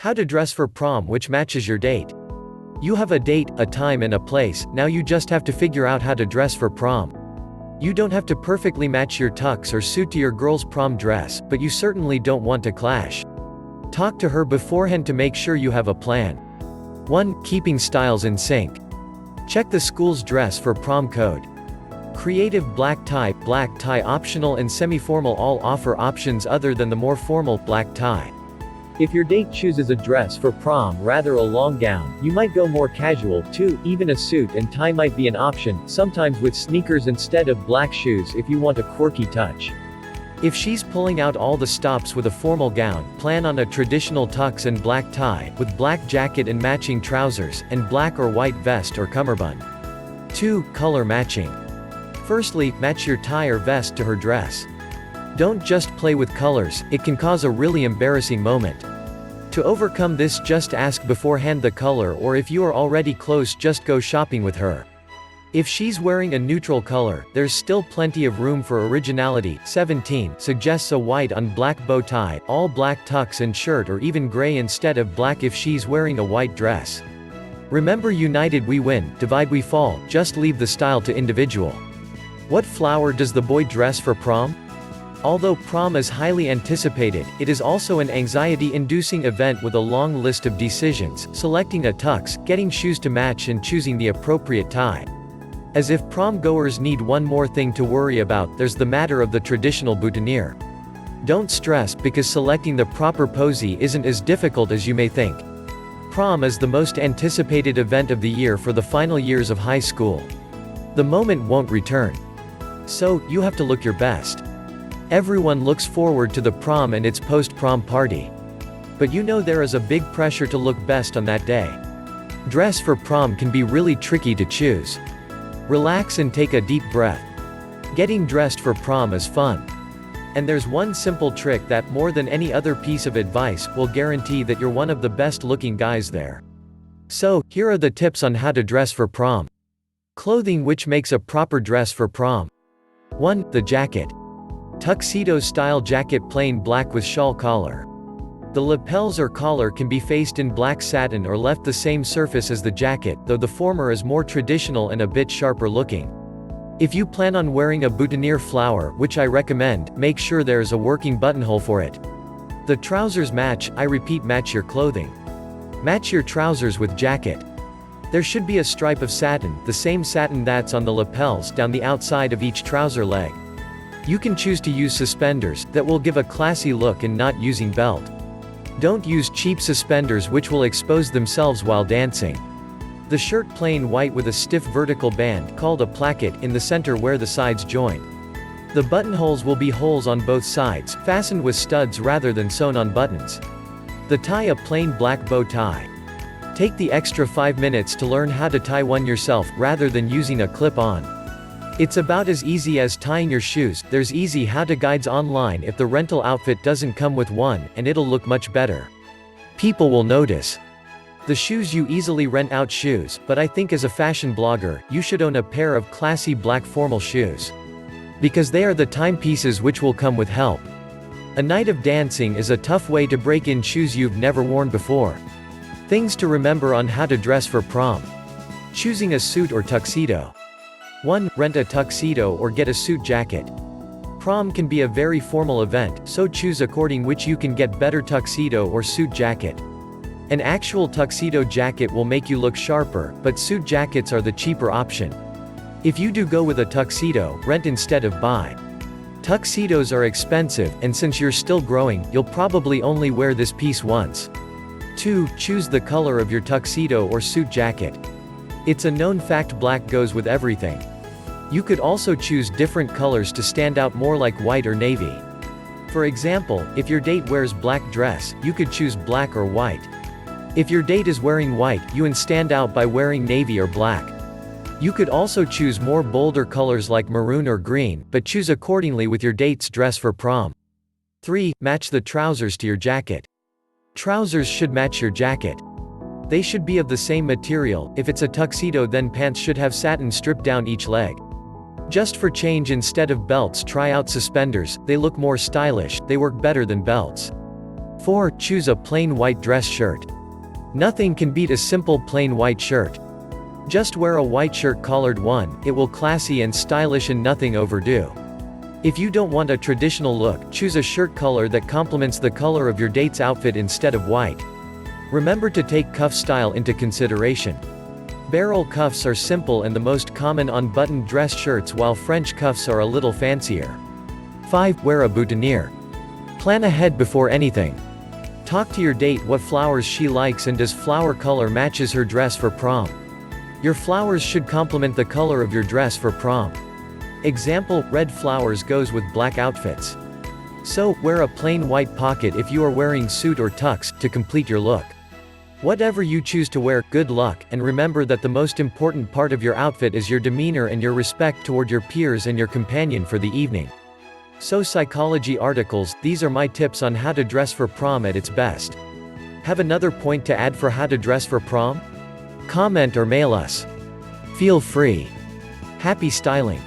How to dress for prom which matches your date. You have a date, a time and a place, now you just have to figure out how to dress for prom. You don't have to perfectly match your tux or suit to your girl's prom dress, but you certainly don't want to clash. Talk to her beforehand to make sure you have a plan. 1. Keeping styles in sync. Check the school's dress for prom code. Creative black tie optional and semi-formal all offer options other than the more formal black tie. If your date chooses a dress for prom rather a long gown, you might go more casual. 2. Even a suit and tie might be an option, sometimes with sneakers instead of black shoes if you want a quirky touch. If she's pulling out all the stops with a formal gown, plan on a traditional tux and black tie, with black jacket and matching trousers, and black or white vest or cummerbund. 2. Color matching. Firstly, match your tie or vest to her dress. Don't just play with colors, it can cause a really embarrassing moment. To overcome this, just ask beforehand the color, or if you are already close, just go shopping with her. If she's wearing a neutral color, there's still plenty of room for originality. 17 suggests a white on black bow tie, all black tux and shirt, or even gray instead of black if she's wearing a white dress. Remember, united we win, divide we fall, just leave the style to individual. What flower does the boy dress for prom? Although prom is highly anticipated, it is also an anxiety-inducing event with a long list of decisions: selecting a tux, getting shoes to match, and choosing the appropriate tie. As if prom goers need one more thing to worry about, there's the matter of the traditional boutonniere. Don't stress, because selecting the proper posy isn't as difficult as you may think. Prom is the most anticipated event of the year for the final years of high school. The moment won't return. So, you have to look your best. Everyone looks forward to the prom and its post-prom party. But you know there is a big pressure to look best on that day. Dress for prom can be really tricky to choose. Relax and take a deep breath. Getting dressed for prom is fun. And there's one simple trick that, more than any other piece of advice, will guarantee that you're one of the best-looking guys there. So, here are the tips on how to dress for prom. Clothing which makes a proper dress for prom. 1. The jacket. Tuxedo-style jacket, plain black with shawl collar. The lapels or collar can be faced in black satin or left the same surface as the jacket, though the former is more traditional and a bit sharper looking. If you plan on wearing a boutonniere flower, which I recommend, make sure there is a working buttonhole for it. The trousers match, I repeat, match your clothing. Match your trousers with jacket. There should be a stripe of satin, the same satin that's on the lapels, down the outside of each trouser leg. You can choose to use suspenders, that will give a classy look, and not using belt. Don't use cheap suspenders which will expose themselves while dancing. The shirt plain white with a stiff vertical band, called a placket, in the center where the sides join. The buttonholes will be holes on both sides, fastened with studs rather than sewn on buttons. The tie, a plain black bow tie. Take the extra 5 minutes to learn how to tie one yourself, rather than using a clip-on. It's about as easy as tying your shoes. There's easy how-to guides online if the rental outfit doesn't come with one, and it'll look much better. People will notice. The shoes you easily rent out shoes, but I think as a fashion blogger, you should own a pair of classy black formal shoes. Because they are the timepieces which will come with help. A night of dancing is a tough way to break in shoes you've never worn before. Things to remember on how to dress for prom. Choosing a suit or tuxedo. 1. Rent a tuxedo or get a suit jacket. Prom can be a very formal event, so choose according which you can get better tuxedo or suit jacket. An actual tuxedo jacket will make you look sharper, but suit jackets are the cheaper option. If you do go with a tuxedo, rent instead of buy. Tuxedos are expensive, and since you're still growing, you'll probably only wear this piece once. 2. Choose the color of your tuxedo or suit jacket. It's a known fact black goes with everything. You could also choose different colors to stand out more, like white or navy. For example, if your date wears black dress, you could choose black or white. If your date is wearing white, you can stand out by wearing navy or black. You could also choose more bolder colors like maroon or green, but choose accordingly with your date's dress for prom. 3. Match the trousers to your jacket. Trousers should match your jacket. They should be of the same material. If it's a tuxedo, then pants should have satin stripped down each leg. Just for change, instead of belts, try out suspenders. They look more stylish, they work better than belts. 4. Choose a plain white dress shirt. Nothing can beat a simple plain white shirt. Just wear a white shirt collared one, it will classy and stylish and nothing overdue. If you don't want a traditional look, choose a shirt color that complements the color of your date's outfit instead of white. Remember to take cuff style into consideration. Barrel cuffs are simple and the most common unbuttoned dress shirts, while French cuffs are a little fancier. 5. Wear a boutonniere. Plan ahead before anything. Talk to your date what flowers she likes and does flower color matches her dress for prom. Your flowers should complement the color of your dress for prom. Example, red flowers goes with black outfits. So, wear a plain white pocket if you are wearing suit or tux, to complete your look. Whatever you choose to wear, good luck, and remember that the most important part of your outfit is your demeanor and your respect toward your peers and your companion for the evening. So psychology articles, these are my tips on how to dress for prom at its best. Have another point to add for how to dress for prom? Comment or mail us. Feel free. Happy styling!